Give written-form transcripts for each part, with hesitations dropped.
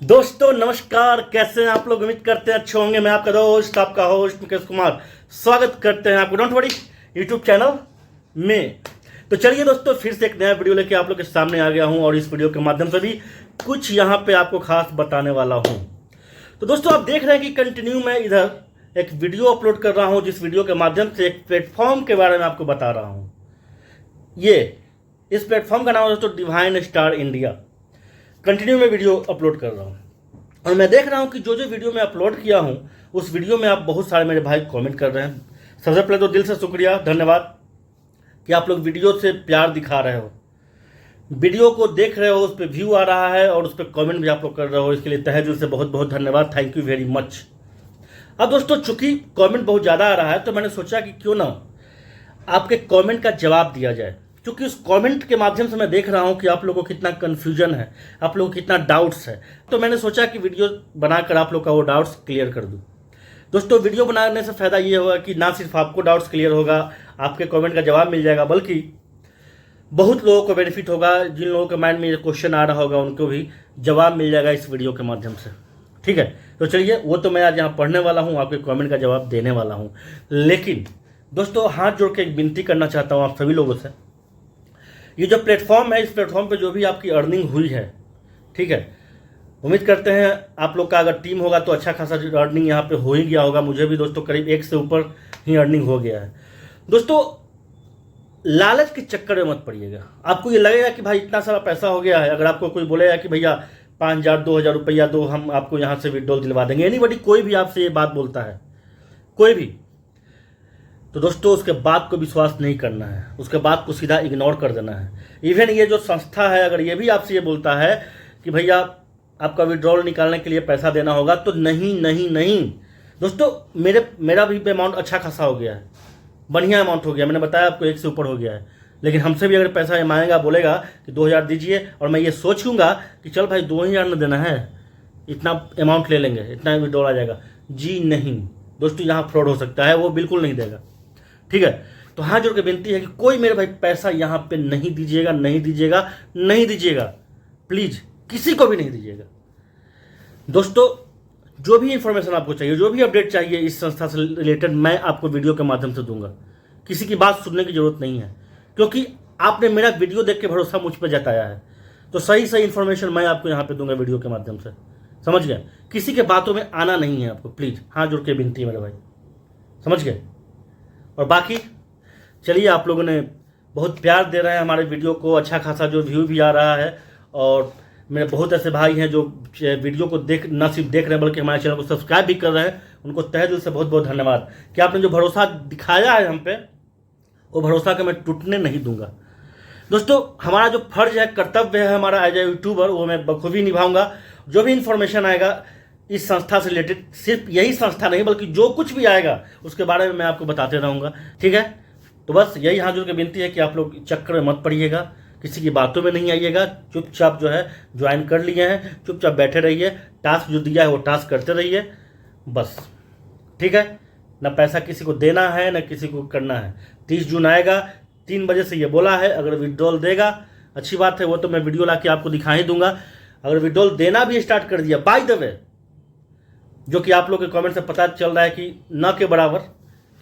दोस्तों नमस्कार, कैसे हैं आप लोग। उम्मीद करते हैं अच्छे होंगे। मैं आपका दोस्त, आपका होस्ट मुकेश कुमार, स्वागत करते हैं आपको डोंट वरी यूट्यूब चैनल में। तो चलिए दोस्तों, फिर से एक नया वीडियो लेके आप लोग के सामने आ गया हूं और इस वीडियो के माध्यम से भी कुछ यहां पे आपको खास बताने वाला हूं। तो दोस्तों आप देख रहे हैं कि कंटिन्यू मैं इधर एक वीडियो अपलोड कर रहा हूं, जिस वीडियो के माध्यम से एक प्लेटफॉर्म के बारे में आपको बता रहा हूं। इस प्लेटफॉर्म का नाम है दोस्तों डिवाइन स्टार इंडिया। कंटिन्यू में वीडियो अपलोड कर रहा हूँ और मैं देख रहा हूँ कि जो वीडियो मैं अपलोड किया हूँ उस वीडियो में आप बहुत सारे मेरे भाई कमेंट कर रहे हैं। सबसे पहले तो दिल से शुक्रिया, धन्यवाद कि आप लोग वीडियो से प्यार दिखा रहे हो, वीडियो को देख रहे हो, उस पर व्यू आ रहा है और उस पर कमेंट भी आप लोग कर रहे हो। इसके लिए तहे दिल से बहुत बहुत धन्यवाद, थैंक यू वेरी मच। अब दोस्तों चूंकि कमेंट बहुत ज़्यादा आ रहा है तो मैंने सोचा कि क्यों ना आपके कमेंट का जवाब दिया जाए, क्योंकि उस कमेंट के माध्यम से मैं देख रहा हूं कि आप लोगों को कितना कन्फ्यूजन है, आप लोगों को कितना डाउट्स है। तो मैंने सोचा कि वीडियो बनाकर आप लोग का वो डाउट्स क्लियर कर दूं। दोस्तों वीडियो बनाने से फ़ायदा ये होगा कि ना सिर्फ आपको डाउट्स क्लियर होगा, आपके कमेंट का जवाब मिल जाएगा, बल्कि बहुत लोगों को बेनिफिट होगा। जिन लोगों के माइंड में ये क्वेश्चन आ रहा होगा उनको भी जवाब मिल जाएगा इस वीडियो के माध्यम से। ठीक है, तो चलिए वो तो मैं आज यहाँ पढ़ने वाला हूँ, आपके कमेंट का जवाब देने वाला हूँ। लेकिन दोस्तों हाथ जोड़ के एक विनती करना चाहता हूँ आप सभी लोगों से। ये जो प्लेटफॉर्म है, इस प्लेटफॉर्म पे जो भी आपकी अर्निंग हुई है, ठीक है, उम्मीद करते हैं आप लोग का अगर टीम होगा तो अच्छा खासा अर्निंग यहाँ पे हो ही गया होगा। मुझे भी दोस्तों करीब 1 से ऊपर ही अर्निंग हो गया है। दोस्तों लालच के चक्कर में मत पड़िएगा। आपको ये लगेगा कि भाई इतना सारा पैसा हो गया है, अगर आपको कोई बोलेगा कि भैया 5,000 2,000 रुपया दो, हम आपको यहाँ से विड्रॉल दिलवा देंगे, एनीबॉडी कोई भी आपसे ये बात बोलता है, कोई भी, तो दोस्तों उसके बात को विश्वास नहीं करना है, उसके बात को सीधा इग्नोर कर देना है। इवन ये जो संस्था है अगर ये भी आपसे ये बोलता है कि भैया आपका विड्रॉल निकालने के लिए पैसा देना होगा, तो नहीं नहीं नहीं दोस्तों, मेरा भी अमाउंट अच्छा खासा हो गया है, बढ़िया अमाउंट हो गया। मैंने बताया आपको 1 से ऊपर हो गया है। लेकिन हमसे भी अगर पैसा मांगेगा, बोलेगा कि 2,000 दीजिए, और मैं ये सोचूंगा कि चल भाई 2,000 न देना है, इतना अमाउंट ले लेंगे, इतना विड्रॉल आ जाएगा, जी नहीं दोस्तों, यहाँ फ्रॉड हो सकता है, वो बिल्कुल नहीं देगा। ठीक है, तो हाथ जोड़ के विनती है कि कोई मेरे भाई पैसा यहाँ पे नहीं दीजिएगा, नहीं दीजिएगा, नहीं दीजिएगा, प्लीज किसी को भी नहीं दीजिएगा। दोस्तों जो भी इंफॉर्मेशन आपको चाहिए, जो भी अपडेट चाहिए इस संस्था से रिलेटेड, मैं आपको वीडियो के माध्यम से दूंगा। किसी की बात सुनने की जरूरत नहीं है, क्योंकि आपने मेरा वीडियो देख के भरोसा मुझ पर जताया है, तो सही सही इंफॉर्मेशन मैं आपको यहाँ पे दूंगा वीडियो के माध्यम से। समझ गए? किसी के बातों में आना नहीं है आपको, प्लीज हाथ जोड़ के विनती है मेरे भाई, समझ गए? और बाकी चलिए, आप लोगों ने बहुत प्यार दे रहे हैं हमारे वीडियो को, अच्छा खासा जो व्यू भी आ रहा है, और मेरे बहुत ऐसे भाई हैं जो वीडियो को न सिर्फ देख रहे हैं बल्कि हमारे चैनल को सब्सक्राइब भी कर रहे हैं। उनको तहे दिल से बहुत बहुत धन्यवाद कि आपने जो भरोसा दिखाया है हम पे, वो भरोसा को मैं टूटने नहीं दूंगा। दोस्तों हमारा जो फर्ज है, कर्तव्य है हमारा एज ए यूट्यूबर, वो मैं बखूबी निभाऊंगा। जो भी इंफॉर्मेशन आएगा इस संस्था से रिलेटेड, सिर्फ यही संस्था नहीं बल्कि जो कुछ भी आएगा उसके बारे में मैं आपको बताते रहूँगा। ठीक है, तो बस यही हाथ जोड़ के विनती है कि आप लोग चक्कर में मत पड़िएगा, किसी की बातों में नहीं आइएगा, चुपचाप जो है ज्वाइन कर लिए हैं, चुपचाप बैठे रहिए, टास्क जो दिया है वो टास्क करते रहिए बस। ठीक है, ना पैसा किसी को देना है ना किसी को करना है। 30 जून आएगा, 3 बजे से ये बोला है, अगर विड्रॉल देगा अच्छी बात है, वो तो मैं वीडियो ला के आपको दिखा ही दूंगा। अगर विड्रॉल देना भी स्टार्ट कर दिया, बाय द वे, जो कि आप लोग के कमेंट से पता चल रहा है कि न के बराबर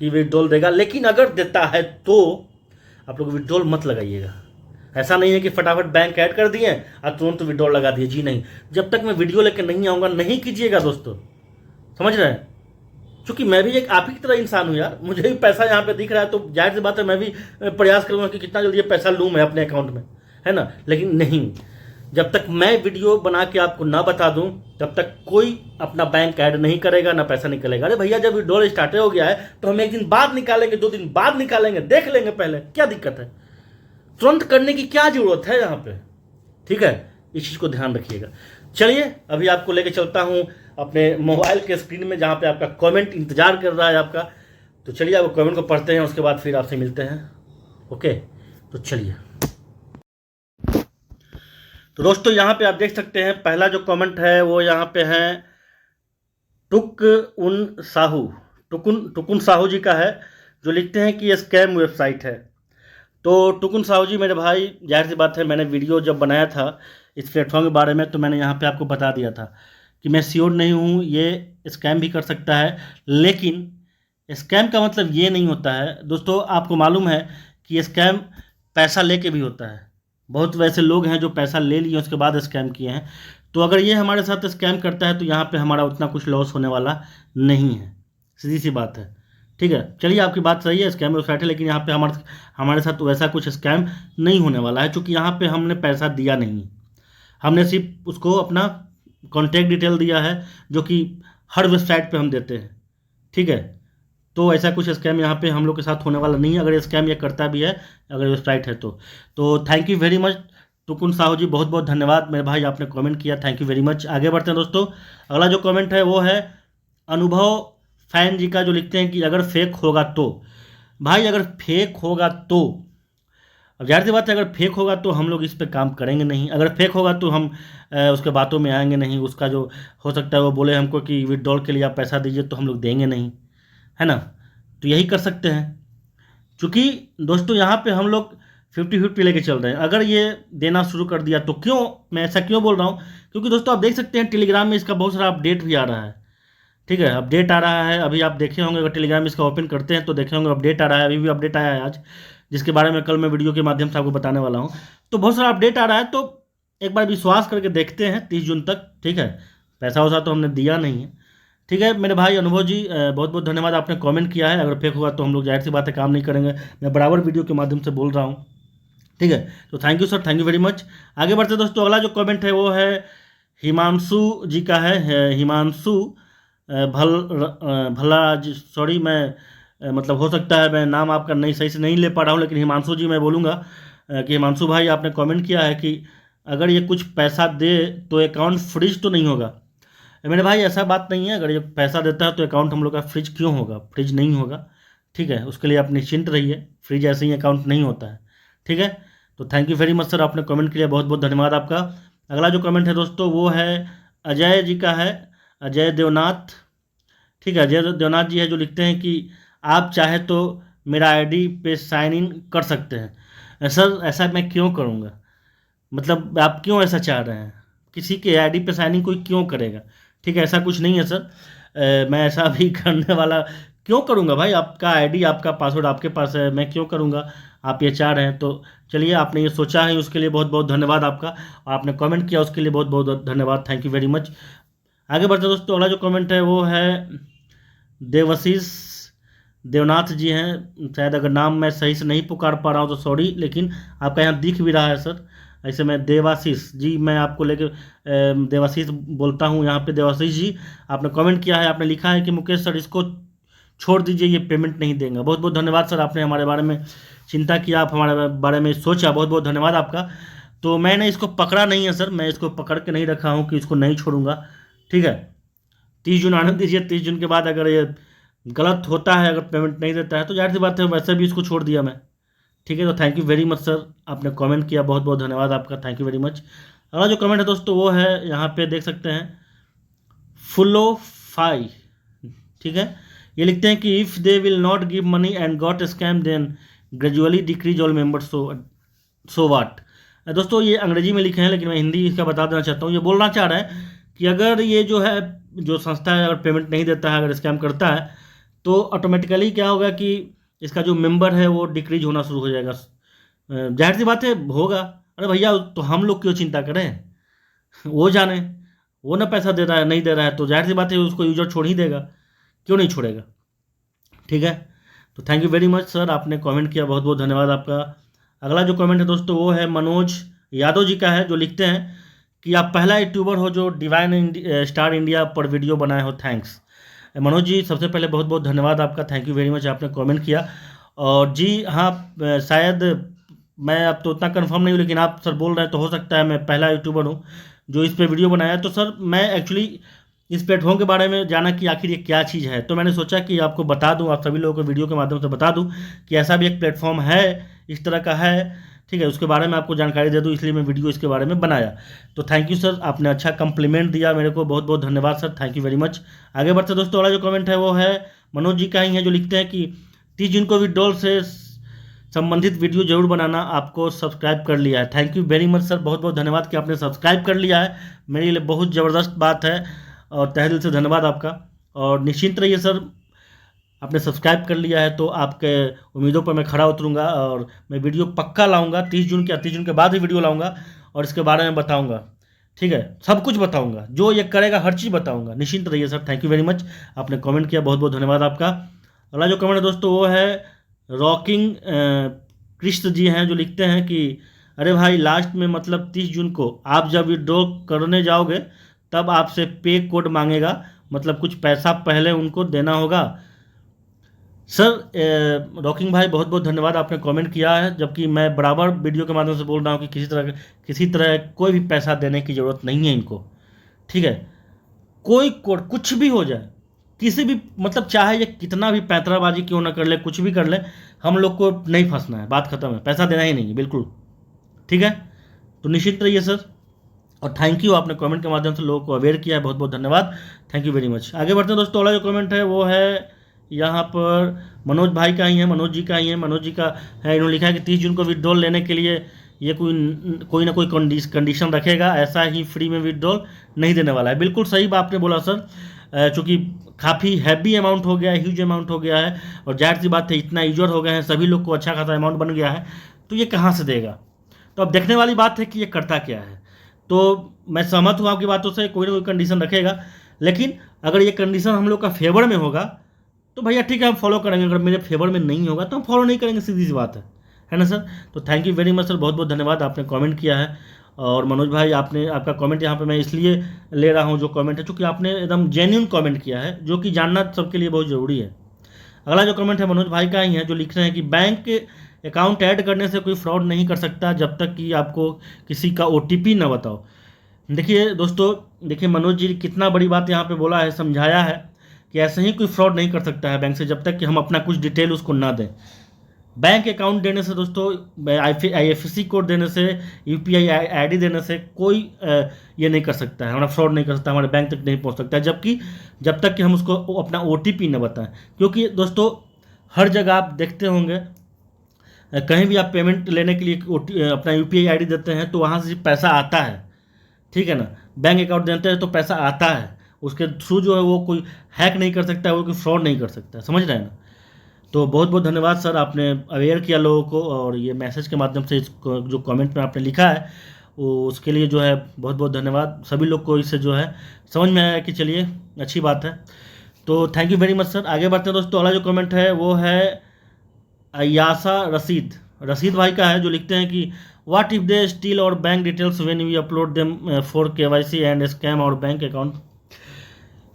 कि विड्रॉल देगा, लेकिन अगर देता है तो आप लोग विड्रॉल मत लगाइएगा। ऐसा नहीं है कि फटाफट बैंक ऐड कर दिए और तुरंत विड्रॉल लगा दिए, जी नहीं। जब तक मैं वीडियो लेकर नहीं आऊँगा नहीं कीजिएगा दोस्तों, समझ रहे हैं? क्योंकि मैं भी एक आप ही की तरह इंसान हूँ यार, मुझे भी पैसा यहाँ पे दिख रहा है, तो जाहिर सी बात है मैं भी प्रयास करूँगा कि कितना जल्दी पैसा लूँ मैं अपने अकाउंट में, है ना। लेकिन नहीं, जब तक मैं वीडियो बना के आपको ना बता दूं तब तक कोई अपना बैंक ऐड नहीं करेगा, ना पैसा निकलेगा। अरे भैया जब विड्रॉल स्टार्ट हो गया है तो हम 1 दिन बाद निकालेंगे, 2 दिन बाद निकालेंगे, देख लेंगे पहले, क्या दिक्कत है? तुरंत करने की क्या जरूरत है यहाँ पे? ठीक है, इस चीज़ को ध्यान रखिएगा। चलिए अभी आपको लेके चलता हूँ अपने मोबाइल के स्क्रीन में, जहाँ पे आपका कमेंट इंतजार कर रहा है आपका। तो चलिए आप कमेंट को पढ़ते हैं, उसके बाद फिर आपसे मिलते हैं। ओके, तो चलिए। तो दोस्तों यहाँ पे आप देख सकते हैं, पहला जो कमेंट है वो यहाँ पे है टुकुन साहू जी का है, जो लिखते हैं कि ये स्कैम वेबसाइट है। तो टुकुन साहू जी मेरे भाई, जाहिर सी बात है मैंने वीडियो जब बनाया था इस प्लेटफॉर्म के बारे में, तो मैंने यहाँ पे आपको बता दिया था कि मैं श्योर नहीं हूँ, ये स्कैम भी कर सकता है। लेकिन स्कैम का मतलब ये नहीं होता है दोस्तों, आपको मालूम है कि स्कैम पैसा लेके भी होता है। बहुत वैसे लोग हैं जो पैसा ले लिए उसके बाद स्कैम किए हैं। तो अगर ये हमारे साथ स्कैम करता है तो यहाँ पे हमारा उतना कुछ लॉस होने वाला नहीं है, सीधी सी बात है। ठीक है, चलिए आपकी बात सही है, स्कैम वेबसाइट है, लेकिन यहाँ पे हमारे साथ वैसा कुछ स्कैम नहीं होने वाला है, क्योंकि यहाँ पे हमने पैसा दिया नहीं, हमने सिर्फ उसको अपना कॉन्टैक्ट डिटेल दिया है, जो कि हर वेबसाइट पे हम देते हैं। ठीक है, तो ऐसा कुछ स्कैम यहाँ पे हम लोग के साथ होने वाला नहीं है, अगर स्कैम ये करता भी है, अगर वेबसाइट है तो thank you very much Tukun Sahu ji, बहुत बहुत धन्यवाद मेरे भाई, आपने कमेंट किया, थैंक यू वेरी मच। आगे बढ़ते हैं दोस्तों, अगला जो कमेंट है वो है अनुभव फैन जी का, जो लिखते हैं कि अगर फेक होगा तो। भाई अगर फेक होगा तो, अब जाहिर सी बात है, अगर फेक होगा तो हम लोग इस पे काम करेंगे नहीं, अगर फेक होगा तो हम उसके बातों में आएंगे नहीं। उसका जो हो सकता है वो बोले हमको कि विड्रॉल के लिए आप पैसा दीजिए, तो हम लोग देंगे नहीं, है ना। तो यही कर सकते हैं, क्योंकि दोस्तों यहाँ पे हम लोग 50-50 लेके चल रहे हैं। अगर ये देना शुरू कर दिया तो क्यों, मैं ऐसा क्यों बोल रहा हूँ, क्योंकि दोस्तों आप देख सकते हैं टेलीग्राम में इसका बहुत सारा अपडेट भी आ रहा है। ठीक है, अपडेट आ रहा है, अभी आप देखे होंगे, अगर टेलीग्राम इसका ओपन करते हैं तो देखे होंगे अपडेट आ रहा है, अभी भी अपडेट आया है आज, जिसके बारे में कल मैं वीडियो के माध्यम से आपको बताने वाला हूँ। तो बहुत सारा अपडेट आ रहा है, तो एक बार विश्वास करके देखते हैं 30 जून तक। ठीक है, पैसा वैसा तो हमने दिया नहीं है। ठीक है मेरे भाई अनुभव जी, बहुत बहुत धन्यवाद, आपने कमेंट किया है। अगर फेक हुआ तो हम लोग जाहिर सी बात है काम नहीं करेंगे, मैं बराबर वीडियो के माध्यम से बोल रहा हूँ। ठीक है, तो thank you sir, thank you very much. आगे बढ़ते दोस्तों, अगला जो कमेंट है वो है हिमांशु जी का है, हिमांशु भला जी, सॉरी मैं मतलब हो सकता है मैं नाम आपका नहीं सही से नहीं ले पा रहा हूँ, लेकिन हिमांशु जी मैं बोलूँगा कि हिमांशु भाई आपने कमेंट किया है कि अगर ये कुछ पैसा दे तो अकाउंट फ्रीज तो नहीं होगा। मेरे भाई ऐसा बात नहीं है, अगर ये पैसा देता है तो अकाउंट हम लोग का फ्रीज क्यों होगा, फ्रीज नहीं होगा। ठीक है, उसके लिए आप निश्चिंत रहिए, फ्रीज ऐसे ही अकाउंट नहीं होता है। ठीक है, तो thank you very much sir, आपने कमेंट किया, बहुत बहुत धन्यवाद आपका। अगला जो कमेंट है दोस्तों वो है अजय जी का है, अजय देवनाथ। ठीक है, अजय देवनाथ जी है, जो लिखते हैं कि आप चाहे तो मेरा आईडी पे साइन इन कर सकते हैं। सर ऐसा मैं क्यों करूँगा, मतलब आप क्यों ऐसा चाह रहे हैं, किसी के आईडी पे साइन इन कोई क्यों करेगा। ठीक है, ऐसा कुछ नहीं है सर, मैं ऐसा भी करने वाला क्यों करूँगा भाई, आपका आईडी आपका पासवर्ड आपके पास है, मैं क्यों करूँगा, आप ये चाह रहे हैं तो चलिए, आपने ये सोचा है उसके लिए बहुत बहुत धन्यवाद आपका, और आपने कमेंट किया उसके लिए बहुत बहुत धन्यवाद, थैंक यू वेरी मच। आगे बढ़ते दोस्तों, अगला जो कमेंट है वो है देवशीष देवनाथ जी हैं, शायद अगर नाम मैं सही से नहीं पुकार पा रहा हूँ तो सॉरी, लेकिन आपका यहाँ दिख भी रहा है सर, ऐसे मैं देवाशीष जी, मैं आपको लेके देवाशीष बोलता हूँ यहाँ पे। देवाशीष जी आपने कमेंट किया है, आपने लिखा है कि मुकेश सर इसको छोड़ दीजिए, ये पेमेंट नहीं देंगे। बहुत बहुत धन्यवाद सर, आपने हमारे बारे में चिंता किया, आप हमारे बारे में सोचा, बहुत बहुत धन्यवाद आपका। तो मैंने इसको पकड़ा नहीं है सर, मैं इसको पकड़ के नहीं रखा हूँ कि इसको नहीं छोड़ूंगा। ठीक है, 30 जून आने दीजिए, 30 जून के बाद अगर ये गलत होता है, अगर पेमेंट नहीं देता है तो जाहिर सी बात है वैसे भी इसको छोड़ दिया मैं। ठीक है, तो thank you very much sir, आपने कमेंट किया, बहुत बहुत धन्यवाद आपका, थैंक यू वेरी मच। अगला जो कमेंट है दोस्तों वो है, यहाँ पे देख सकते हैं फुलोफाई। ठीक है, ये लिखते हैं कि if they will not give money and got scam then gradually decrease all members, so what. दोस्तों ये अंग्रेजी में लिखे हैं, लेकिन मैं हिंदी इसका बता देना चाहता हूँ। ये बोलना चाह रहा है कि अगर ये जो है, जो संस्था है, अगर पेमेंट नहीं देता है, अगर स्कैम करता है, तो ऑटोमेटिकली क्या होगा कि इसका जो मेंबर है वो डिक्रीज होना शुरू हो जाएगा। जाहिर सी बात है होगा, अरे भैया तो हम लोग क्यों चिंता करें, वो जाने, वो ना पैसा दे रहा है नहीं दे रहा है, तो जाहिर सी बात है उसको यूजर छोड़ ही देगा, क्यों नहीं छोड़ेगा। ठीक है, तो thank you very much sir, आपने कमेंट किया, बहुत बहुत धन्यवाद आपका। अगला जो कमेंट है दोस्तों वो है मनोज यादव जी का है, जो लिखते हैं कि आप पहला यूट्यूबर हो जो डिवाइन स्टार इंडिया पर वीडियो बनाए हो, थैंक्स। मनोज जी सबसे पहले बहुत बहुत धन्यवाद आपका, थैंक यू वेरी मच, आपने कमेंट किया। और जी हाँ, शायद मैं अब तो उतना कंफर्म नहीं हूँ, लेकिन आप सर बोल रहे हैं तो हो सकता है मैं पहला यूट्यूबर हूँ जो इस पर वीडियो बनाया। तो सर मैं एक्चुअली इस प्लेटफॉर्म के बारे में जाना कि आखिर ये क्या चीज़ है, तो मैंने सोचा कि आपको बता दूं, आप सभी लोगों को वीडियो के माध्यम से बता दूं कि ऐसा भी एक प्लेटफॉर्म है, इस तरह का है। ठीक है, उसके बारे में आपको जानकारी दे दूं, इसलिए मैं वीडियो इसके बारे में बनाया। तो थैंक यू सर, आपने अच्छा कम्प्लीमेंट दिया मेरे को, बहुत बहुत धन्यवाद sir, thank you very much. आगे बढ़ते दोस्तों, अगला जो कमेंट है वो है मनोज जी का ही है, जो लिखते हैं कि 30 जून को विड्रॉल से संबंधित वीडियो जरूर बनाना। आपको सब्सक्राइब कर लिया है, thank you very much sir, बहुत बहुत धन्यवाद कि आपने सब्सक्राइब कर लिया है, मेरे लिए बहुत ज़बरदस्त बात है और तहे दिल से धन्यवाद आपका। और निश्चिंत रहिए सर, आपने सब्सक्राइब कर लिया है तो आपके उम्मीदों पर मैं खरा उतरूँगा और मैं वीडियो पक्का लाऊंगा 30 जून के, 30 जून के बाद ही वीडियो लाऊंगा और इसके बारे में बताऊंगा। ठीक है, सब कुछ बताऊंगा, जो ये करेगा हर चीज़ बताऊंगा। निश्चिंत रहिए sir, thank you very much, आपने कमेंट किया, बहुत बहुत धन्यवाद आपका। अगला जो कमेंट है दोस्तों वो है रॉकिंग कृष्ण जी हैं, जो लिखते हैं कि अरे भाई लास्ट में मतलब 30 जून को आप जब विड्रॉ करने जाओगे तब आपसे पे कोड मांगेगा, मतलब कुछ पैसा पहले उनको देना होगा। सर रॉकिंग भाई बहुत बहुत धन्यवाद, आपने कमेंट किया है, जबकि मैं बराबर वीडियो के माध्यम से बोल रहा हूँ कि किसी तरह कोई भी पैसा देने की ज़रूरत नहीं है इनको। ठीक है, कोई कोड कुछ भी हो जाए, किसी भी मतलब चाहे ये कितना भी पैंतराबाजी क्यों ना कर ले, कुछ भी कर ले, हम लोग को नहीं फंसना है, बात खत्म है, पैसा देना ही नहीं है बिल्कुल। ठीक है, तो निश्चिंत रहिए सर, और थैंक यू, आपने कमेंट के माध्यम से लोगों को अवेयर किया है, बहुत बहुत धन्यवाद, थैंक यू वेरी मच। आगे बढ़ते हैं दोस्तों, अगला जो कमेंट है वो है यहाँ पर मनोज भाई का ही है, मनोज जी का ही है, मनोज जी का है। इन्होंने लिखा है कि 30 जून को विड्रॉल लेने के लिए ये कोई ना कोई कंडीशन रखेगा, ऐसा ही फ्री में विड्रॉल नहीं देने वाला है। बिल्कुल सही बात आपने बोला सर, चूँकि काफ़ी हैवी अमाउंट हो गया है, ह्यूज अमाउंट हो गया है, और जाहिर सी बात है इतना यूजर हो गए हैं, सभी लोग को अच्छा खासा अमाउंट बन गया है, तो ये कहाँ से देगा। तो अब देखने वाली बात है कि ये करता क्या है। तो मैं सहमत हूँ आपकी बातों से, कोई ना कोई कंडीशन रखेगा, लेकिन अगर ये कंडीशन हम लोग का फेवर में होगा तो भैया ठीक है हम फॉलो करेंगे, अगर मेरे फेवर में नहीं होगा तो हम फॉलो नहीं करेंगे, सीधी सी बात है ना सर। तो thank you very much sir, बहुत बहुत धन्यवाद, आपने कमेंट किया है। और मनोज भाई आपका कमेंट यहाँ पे मैं इसलिए ले रहा हूँ जो कमेंट है, क्योंकि आपने एकदम जेन्युइन कमेंट किया है, जो कि जानना सबके लिए बहुत ज़रूरी है। अगला जो कमेंट है मनोज भाई का ही है, जो लिख रहे हैं कि बैंक अकाउंट ऐड करने से कोई फ्रॉड नहीं कर सकता जब तक कि आपको किसी का OTP ना बताओ। देखिए दोस्तों, देखिए मनोज जी कितना बड़ी बात यहाँ पे बोला है, समझाया है कि ऐसे ही कोई फ्रॉड नहीं कर सकता है बैंक से जब तक कि हम अपना कुछ डिटेल उसको ना दें। बैंक अकाउंट देने से दोस्तों, IFSC कोड देने से, UPI ID देने से कोई ये नहीं कर सकता है, हमारा फ्रॉड नहीं कर सकता, हमारे बैंक तक नहीं पहुंच सकता है, जबकि जब तक कि हम उसको अपना OTP न बताएं। क्योंकि दोस्तों हर जगह आप देखते होंगे, कहीं भी आप पेमेंट लेने के लिए अपना UPI ID देते हैं तो वहाँ से पैसा आता है, ठीक है ना। बैंक अकाउंट देते हैं तो पैसा आता है, उसके थ्रू जो है वो कोई हैक नहीं कर सकता है, वो कोई फ्रॉड नहीं कर सकता है, समझ रहे हैं ना। तो बहुत बहुत धन्यवाद सर, आपने अवेयर किया लोगों को, और ये मैसेज के माध्यम से जो कमेंट में आपने लिखा है वो उसके लिए जो है बहुत बहुत धन्यवाद। सभी लोग को इससे जो है समझ में आया कि चलिए अच्छी बात है, तो thank you very much sir. आगे बढ़ते हैं दोस्तों, अगला जो कमेंट है वो है यासा रशीद भाई का है, जो लिखते हैं कि व्हाट इफ दे स्टील और bank details when we upload them for KYC and scam और बैंक अकाउंट।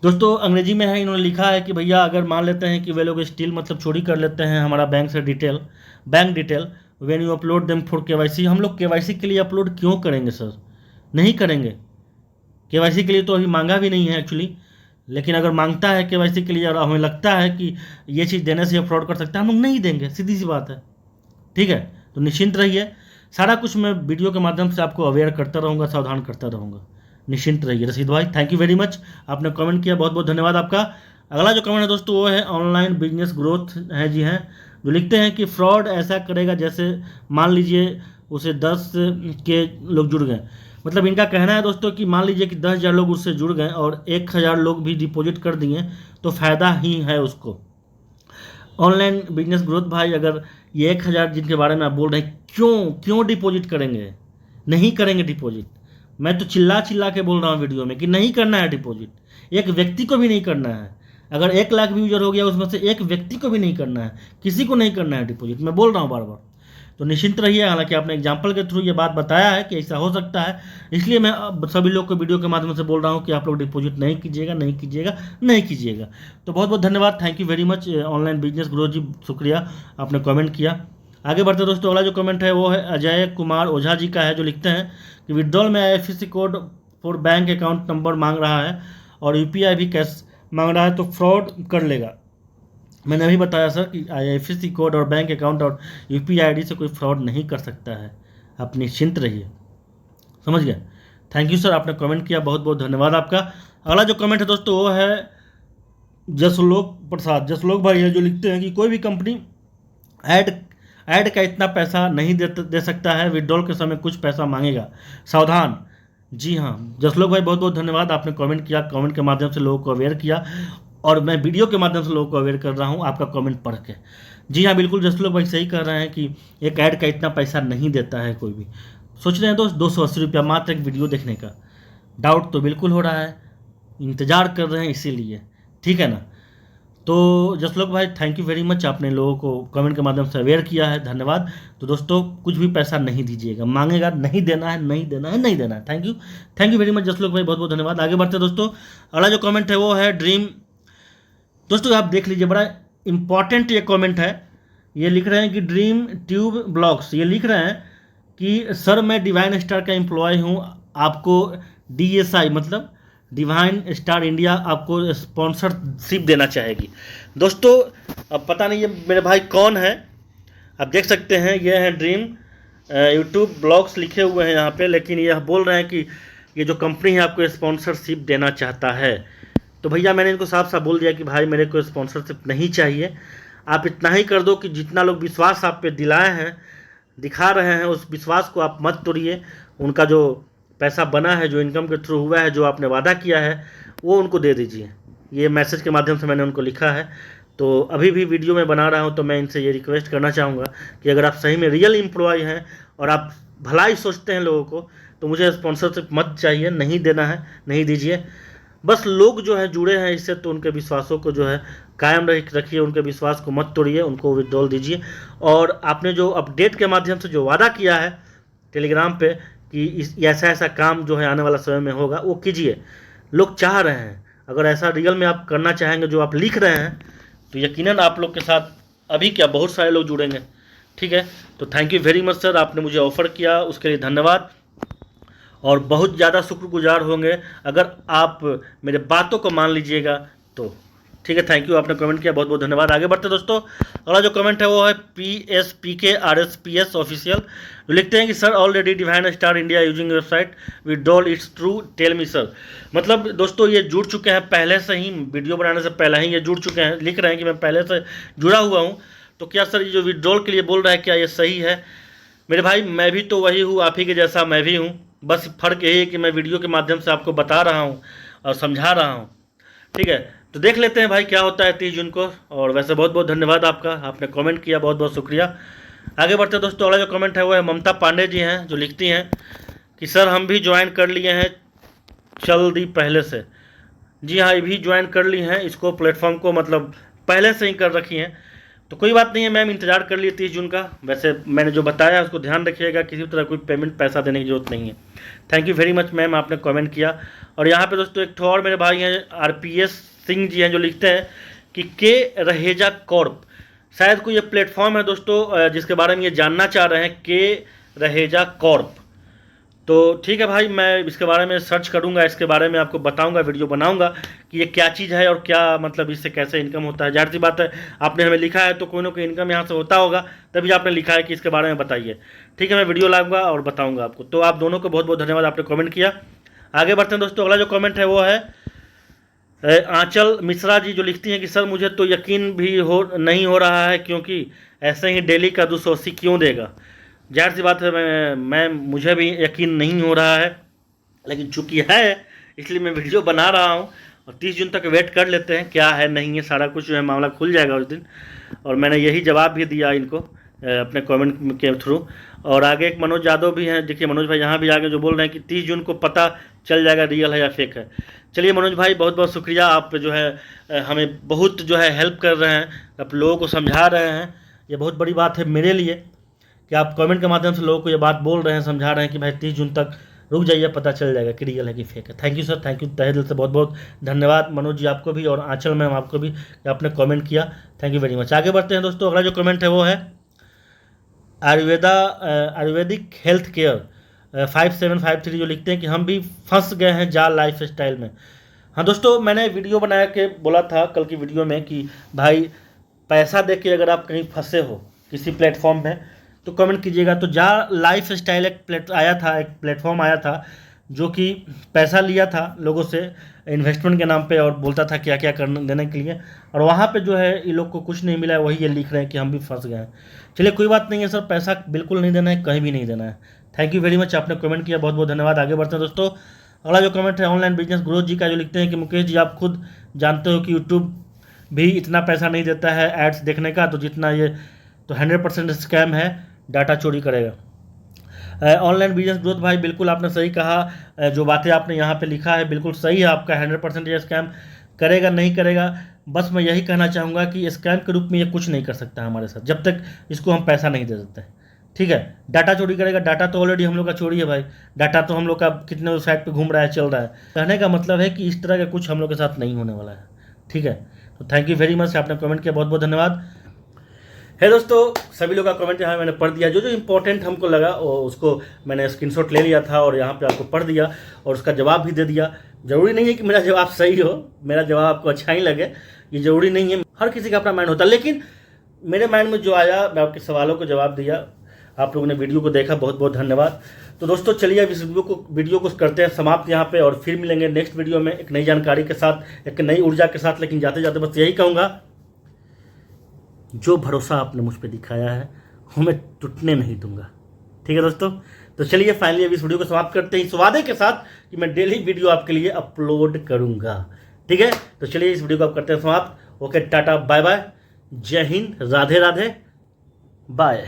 दोस्तों अंग्रेजी में है, इन्होंने लिखा है कि भैया अगर मान लेते हैं कि वे लोग स्टील मतलब चोरी कर लेते हैं हमारा bank detail when you upload them for KYC। हम लोग KYC के लिए अपलोड क्यों करेंगे सर, नहीं करेंगे। KYC के लिए तो अभी मांगा भी नहीं है एक्चुअली, लेकिन अगर मांगता है KYC के लिए और हमें लगता है कि ये चीज़ देने से ये फ्रॉड कर सकता है, हम लोग नहीं देंगे, सीधी सी बात है। ठीक है, तो निश्चिंत रहिए, सारा कुछ मैं वीडियो के माध्यम से आपको अवेयर करता रहूँगा, सावधान करता रहूँगा, निश्चिंत रहिए। रशीद भाई थैंक यू वेरी मच, आपने कमेंट किया, बहुत बहुत धन्यवाद आपका। अगला जो कमेंट है दोस्तों वो है ऑनलाइन बिजनेस ग्रोथ है जी हैं, जो लिखते हैं कि फ्रॉड ऐसा करेगा जैसे मान लीजिए उसे 10 के लोग जुड़ गए। मतलब इनका कहना है दोस्तों कि मान लीजिए कि 10,000 लोग उससे जुड़ गए और 1,000 लोग भी डिपॉजिट कर दिए तो फ़ायदा ही है उसको। ऑनलाइन बिजनेस ग्रोथ भाई, अगर ये 1,000 जिनके बारे में आप बोल रहे हैं, क्यों डिपॉजिट करेंगे, नहीं करेंगे डिपॉजिट। मैं तो चिल्ला के बोल रहा हूँ वीडियो में कि नहीं करना है डिपॉजिट, एक व्यक्ति को भी नहीं करना है। अगर 1 लाख भी यूजर हो गया उसमें से एक व्यक्ति को भी नहीं करना है, किसी को नहीं करना है डिपॉजिट, मैं बोल रहा हूँ बार बार। तो निश्चिंत रहिए, हालांकि आपने एग्जाम्पल के थ्रू ये बात बताया है कि ऐसा हो सकता है, इसलिए मैं अब सभी लोग को वीडियो के माध्यम से बोल रहा हूँ कि आप लोग डिपॉजिट नहीं कीजिएगा। तो बहुत बहुत धन्यवाद, thank you very much online business growth ji, शुक्रिया आपने कमेंट किया। आगे बढ़ते दोस्तों, अगला जो कमेंट है वो है अजय कुमार ओझा जी का है, जो लिखते हैं कि विड्रॉल में IFSC code for bank account number मांग रहा है और UPI भी कैश मांग रहा है तो फ्रॉड कर लेगा। मैंने अभी बताया सर कि IFSC कोड और बैंक अकाउंट और UPI ID से कोई फ्रॉड नहीं कर सकता है, आप निश्चिंत रहिए, समझ गए। थैंक यू सर, आपने कमेंट किया, बहुत बहुत धन्यवाद आपका। अगला जो कमेंट है दोस्तों वो है जसलोक भाई है, जो लिखते हैं कि कोई भी कंपनी ऐड का इतना पैसा नहीं दे सकता है, विड्रॉल के समय कुछ पैसा मांगेगा, सावधान। जी हाँ जसलोक भाई, बहुत बहुत धन्यवाद, आपने कमेंट किया, कमेंट के माध्यम से लोगों को अवेयर किया और मैं वीडियो के माध्यम से लोगों को अवेयर कर रहा हूँ आपका कमेंट पढ़ के। जी हाँ बिल्कुल जसलोक भाई सही कह रहे हैं कि एक ऐड का इतना पैसा नहीं देता है कोई भी। सोच रहे हैं दोस्त 280 रुपया मात्र एक वीडियो देखने का, डाउट तो बिल्कुल हो रहा है, इंतज़ार कर रहे हैं इसीलिए, ठीक है ना। तो जसलोक भाई थैंक यू वेरी मच, आपने लोगों को कमेंट के माध्यम से अवेयर किया है, धन्यवाद। तो दोस्तों कुछ भी पैसा नहीं दीजिएगा, मांगेगा नहीं देना है, नहीं देना है, नहीं देना है। Thank you very much Jaslok भाई, बहुत बहुत धन्यवाद। आगे बढ़ते हैं दोस्तों, अगला जो कमेंट है वो है ड्रीम। दोस्तों आप देख लीजिए, बड़ा इंपॉर्टेंट ये कमेंट है। ये लिख रहे हैं कि ड्रीम ट्यूब ब्लॉग्स, ये लिख रहे हैं कि सर मैं डिवाइन स्टार का एम्प्लॉय हूँ, आपको DSI मतलब डिवाइन स्टार इंडिया आपको स्पॉन्सरशिप देना चाहेगी। दोस्तों अब पता नहीं ये मेरे भाई कौन है, आप देख सकते हैं ये है ड्रीम यूट्यूब ब्लॉग्स लिखे हुए हैं यहाँ पे, लेकिन यह बोल रहे हैं कि ये जो कंपनी है आपको स्पॉन्सरशिप देना चाहता है। तो भैया मैंने इनको साफ साफ बोल दिया कि भाई मेरे को स्पॉन्सरशिप नहीं चाहिए, आप इतना ही कर दो कि जितना लोग विश्वास आप पे दिलाए हैं, दिखा रहे हैं, उस विश्वास को आप मत तोड़िए। उनका जो पैसा बना है, जो इनकम के थ्रू हुआ है, जो आपने वादा किया है, वो उनको दे दीजिए। ये मैसेज के माध्यम से मैंने उनको लिखा है। तो अभी भी वीडियो में बना रहा हूँ, तो मैं इनसे ये रिक्वेस्ट करना चाहूँगा कि अगर आप सही में रियल एम्प्लॉय हैं और आप भलाई सोचते हैं लोगों को, तो मुझे स्पॉन्सरशिप मत चाहिए, नहीं देना है, नहीं दीजिए। बस लोग जो है जुड़े हैं इससे, तो उनके विश्वासों को जो है कायम रखिए, उनके विश्वास को मत तोड़िए, उनको विड्रॉल दीजिए। और आपने जो अपडेट के माध्यम से जो वादा किया है टेलीग्राम पे कि ऐसा ऐसा काम जो है आने वाला समय में होगा, वो कीजिए। लोग चाह रहे हैं, अगर ऐसा रियल में आप करना चाहेंगे जो आप लिख रहे हैं, तो यकीनन आप लोग के साथ अभी क्या बहुत सारे लोग जुड़ेंगे, ठीक है। तो thank you very much sir, आपने मुझे ऑफ़र किया उसके लिए धन्यवाद, और बहुत ज़्यादा शुक्रगुजार होंगे अगर आप मेरे बातों को मान लीजिएगा तो, ठीक है। थैंक यू, आपने कमेंट किया, बहुत बहुत धन्यवाद। आगे बढ़ते दोस्तों, अगला जो कमेंट है वो है PSPK RSPS ऑफिशियल, जो लिखते हैं कि sir already divine star India using website withdrawal it's true tell me sir. मतलब दोस्तों ये जुड़ चुके हैं पहले से ही, वीडियो बनाने से पहले ही ये जुड़ चुके हैं, लिख रहे हैं कि मैं पहले से जुड़ा हुआ हूँ। तो क्या सर ये जो विड्रॉल के लिए बोल रहा है क्या ये सही है? मेरे भाई मैं भी तो वही हूँ, आप ही के जैसा मैं भी हूँ, बस फ़र्क यही है कि मैं वीडियो के माध्यम से आपको बता रहा हूँ और समझा रहा हूँ, ठीक है। तो देख लेते हैं भाई क्या होता है 30 जून को। और वैसे बहुत बहुत धन्यवाद आपका, आपने कमेंट किया, बहुत बहुत शुक्रिया। आगे बढ़ते हैं दोस्तों, अगला जो कमेंट है वो है ममता पांडे जी हैं, जो लिखती हैं कि सर हम भी ज्वाइन कर लिए हैं चल दी पहले से। जी हाँ, ये भी ज्वाइन कर ली हैं इसको, प्लेटफॉर्म को, मतलब पहले से ही कर रखी हैं। तो कोई बात नहीं है मैम, इंतज़ार कर लिए 30 जून का। वैसे मैंने जो बताया उसको ध्यान रखिएगा, किसी तरह कोई पेमेंट पैसा देने की जरूरत नहीं है। Thank you very much ma'am, आपने कमेंट किया। और यहाँ पे दोस्तों एक और मेरे भाई हैं RPS सिंह जी हैं, जो लिखते हैं कि के रहेजा कॉर्प, शायद कोई ये प्लेटफॉर्म है दोस्तों जिसके बारे में ये जानना चाह रहे हैं, के रहेजा कॉर्प। तो ठीक है भाई, मैं इसके बारे में सर्च करूंगा, इसके बारे में आपको बताऊंगा, वीडियो बनाऊंगा कि ये क्या चीज़ है और क्या मतलब इससे कैसे इनकम होता है। जाहिर सी बात है, आपने हमें लिखा है तो कोई ना कोई इनकम यहाँ से होता होगा, तभी आपने लिखा है कि इसके बारे में बताइए। ठीक है, मैं वीडियो लाऊंगा और बताऊँगा आपको। तो आप दोनों को बहुत बहुत धन्यवाद, आपने कमेंट किया। आगे बढ़ते हैं दोस्तों, अगला जो कमेंट है वो है आंचल मिश्रा जी, जो लिखती हैं कि सर मुझे तो यकीन भी नहीं हो रहा है, क्योंकि ऐसे ही डेली का 280 क्यों देगा। जाहिर सी बात है, मैं मुझे भी यकीन नहीं हो रहा है, लेकिन चूंकि है इसलिए मैं वीडियो बना रहा हूँ। और 30 जून तक वेट कर लेते हैं, क्या है नहीं है, सारा कुछ जो है मामला खुल जाएगा उस दिन। और मैंने यही जवाब भी दिया इनको अपने कमेंट के थ्रू। और आगे एक मनोज यादव भी हैं, देखिए मनोज भाई यहाँ भी आगे जो बोल रहे हैं कि 30 जून को पता चल जाएगा रियल है या फेक है। चलिए मनोज भाई, बहुत बहुत शुक्रिया, आप जो है हमें बहुत जो है हेल्प कर रहे हैं, आप लोगों को समझा रहे हैं। ये बहुत बड़ी बात है मेरे लिए कि आप कमेंट के माध्यम से लोगों को ये बात बोल रहे हैं, समझा रहे हैं कि भाई 30 जून तक रुक जाइए, पता चल जाएगा कि रियल है कि फेक है। Thank you sir, thank you, तहे दिल से बहुत बहुत धन्यवाद मनोज जी, आपको भी, और आंचल मैम आपको भी, कि आपने कमेंट किया। Thank you very much. आगे बढ़ते हैं दोस्तों, अगला जो कमेंट है वो है आयुर्वेदिक हेल्थ केयर 5753, जो लिखते हैं कि हम भी फंस गए हैं जाल लाइफ स्टाइल में। हाँ दोस्तों, मैंने वीडियो बना के बोला था कल की वीडियो में कि भाई पैसा दे के अगर आप कहीं फंसे हो किसी प्लेटफॉर्म में तो कमेंट कीजिएगा। तो जा लाइफ स्टाइल एक प्लेटफॉर्म आया था, जो कि पैसा लिया था लोगों से इन्वेस्टमेंट के नाम पे और बोलता था क्या क्या करने देने के लिए, और वहाँ पे जो है ये लोग को कुछ नहीं मिला है, वही ये लिख रहे हैं कि हम भी फंस गए हैं। चलिए कोई बात नहीं है सर, पैसा बिल्कुल नहीं देना है, कहीं भी नहीं देना है। थैंक यू वेरी मच, आपने कमेंट किया, बहुत बहुत धन्यवाद। आगे बढ़ते हैं दोस्तों। अगला जो कमेंट है ऑनलाइन बिजनेस ग्रोथ जी का, जो लिखते हैं कि मुकेश जी आप खुद जानते हो कि यूट्यूब भी इतना पैसा नहीं देता है एड्स देखने का, तो जितना ये तो 100% स्कैम है, डाटा चोरी करेगा। ऑनलाइन बिजनेस ग्रोथ भाई बिल्कुल आपने सही कहा, जो बातें आपने यहाँ पे लिखा है बिल्कुल सही है आपका, 100% ये स्कैम करेगा नहीं करेगा। बस मैं यही कहना चाहूँगा कि स्कैम के रूप में ये कुछ नहीं कर सकता हमारे साथ जब तक इसको हम पैसा नहीं दे देते। ठीक है, डाटा चोरी करेगा, डाटा तो ऑलरेडी हम लोग का चोरी है भाई, डाटा तो हम लोग का कितने वेबसाइट पे घूम रहा है, चल रहा है। कहने का मतलब है कि इस तरह का कुछ हम लोग के साथ नहीं होने वाला है। ठीक है, तो थैंक यू वेरी मच, आपने कमेंट किया, बहुत बहुत धन्यवाद। है दोस्तों, सभी लोग का कमेंट यहाँ मैंने पढ़ दिया, जो जो इंपॉर्टेंट हमको लगा उसको मैंने स्क्रीनशॉट ले लिया था और यहाँ पे आपको पढ़ दिया और उसका जवाब भी दे दिया। ज़रूरी नहीं है कि मेरा जवाब सही हो, मेरा जवाब आपको अच्छा ही लगे, ये ज़रूरी नहीं है, हर किसी का अपना माइंड होता है, लेकिन मेरे माइंड में जो आया मैं आपके सवालों को जवाब दिया। आप लोगों ने वीडियो को देखा, बहुत बहुत धन्यवाद। तो दोस्तों चलिए अब इस वीडियो को करते हैं समाप्त यहाँ पे, और फिर मिलेंगे नेक्स्ट वीडियो में एक नई जानकारी के साथ, एक नई ऊर्जा के साथ। लेकिन जाते जाते बस यही कहूँगा, जो भरोसा आपने मुझ पर दिखाया है वो मैं टूटने नहीं दूंगा। ठीक है दोस्तों, तो चलिए फाइनली अब इस वीडियो को समाप्त करते हैं इस वादे के साथ कि मैं डेली वीडियो आपके लिए अपलोड करूंगा। ठीक है, तो चलिए इस वीडियो को आप करते हैं समाप्त। ओके, टाटा बाय बाय, जय हिंद, राधे राधे, बाय।